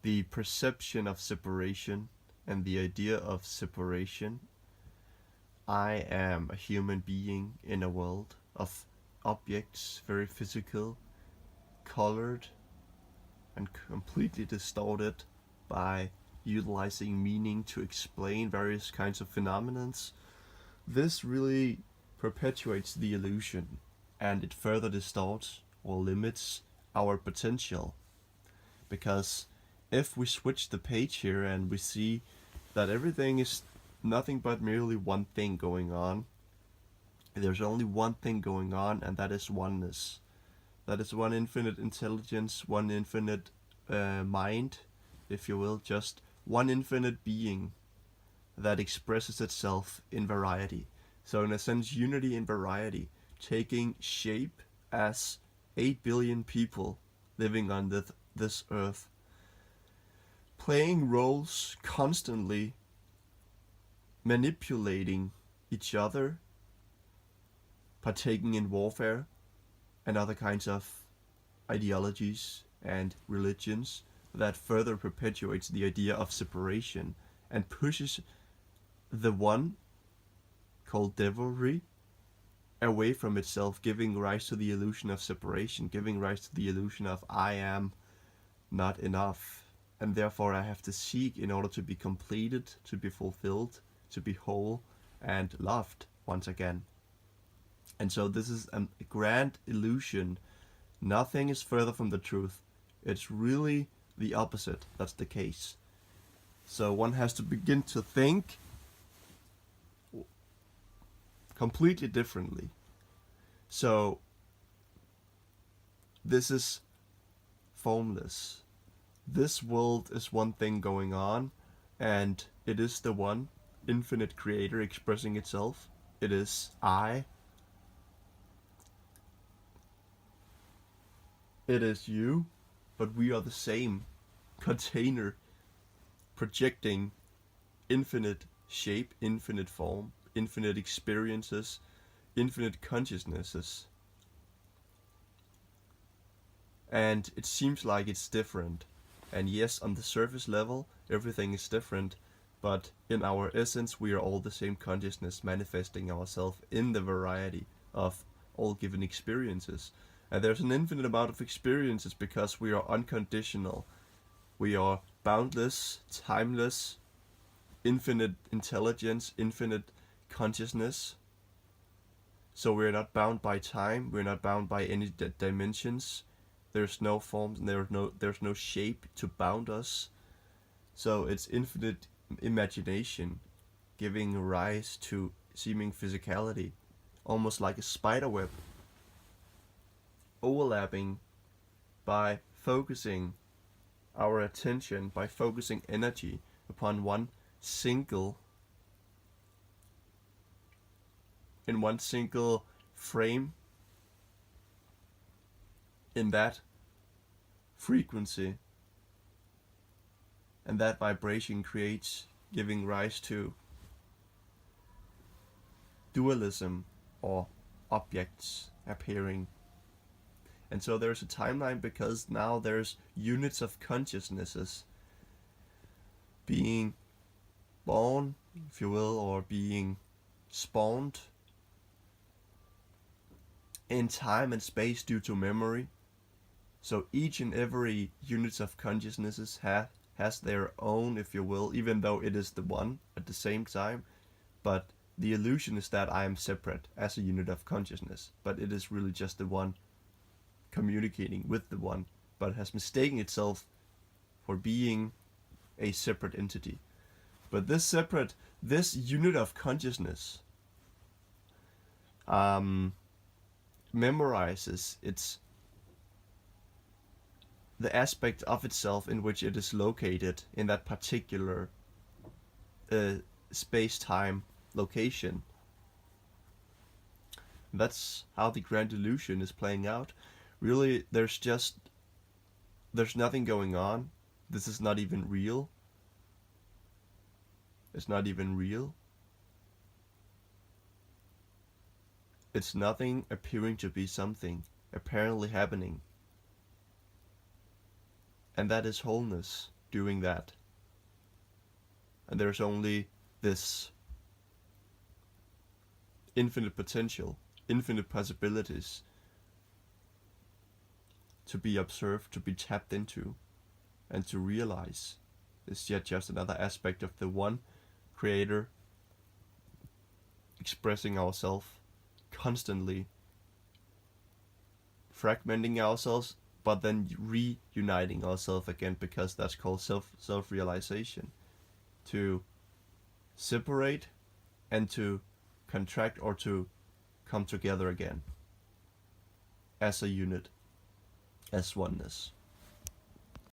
the perception of separation and the idea of separation. I am a human being in a world of objects, very physical, colored, and completely distorted by utilizing meaning to explain various kinds of phenomenons. This really perpetuates the illusion, and it further distorts or limits our potential. Because if we switch the page here and we see that everything is nothing but merely one thing going on, there's only one thing going on, and that is oneness. That is one infinite intelligence, one infinite mind, if you will, just one infinite being that expresses itself in variety. So, in a sense, unity in variety, taking shape as 8 billion people living on this earth, playing roles constantly, manipulating each other, partaking in warfare and other kinds of ideologies and religions that further perpetuates the idea of separation and pushes the one called devilry away from itself, giving rise to the illusion of separation, giving rise to the illusion of I am not enough, and therefore I have to seek in order to be completed, to be fulfilled, to be whole and loved once again. And so this is a grand illusion. Nothing is further from the truth. It's really the opposite that's the case. So one has to begin to think completely differently. So this is formless. This world is one thing going on, and it is the one infinite creator expressing itself. It is I. It is you, but we are the same container projecting infinite shape, infinite form, infinite experiences, infinite consciousnesses. And it seems like it's different. And yes, on the surface level, everything is different, but in our essence, we are all the same consciousness manifesting ourselves in the variety of all given experiences. And there's an infinite amount of experiences because we are unconditional. We are boundless, timeless, infinite intelligence, infinite consciousness. So we're not bound by time, we're not bound by any dimensions. There's no forms, and there's no shape to bound us. So it's infinite imagination, giving rise to seeming physicality, almost like a spider web, overlapping by focusing our attention, by focusing energy upon one single frame, in that frequency, and that vibration creates, giving rise to dualism or objects appearing. And so there's a timeline because now there's units of consciousnesses being born, if you will, or being spawned in time and space due to memory. So each and every unit of consciousnesses has their own, if you will, even though it is the one at the same time. But the illusion is that I am separate as a unit of consciousness, but it is really just the one communicating with the one, but has mistaken itself for being a separate entity. But this unit of consciousness memorizes the aspect of itself in which it is located in that particular space-time location. That's how the grand illusion is playing out. Really, there's nothing going on. This is not even real. It's not even real. It's nothing appearing to be something apparently happening. And that is wholeness. doing that. And there's only this infinite potential, infinite possibilities to be observed, to be tapped into, and to realize is yet just another aspect of the one creator expressing ourselves constantly, fragmenting ourselves, but then reuniting ourselves again, because that's called self-realization. To separate and to contract, or to come together again as a unit, as oneness.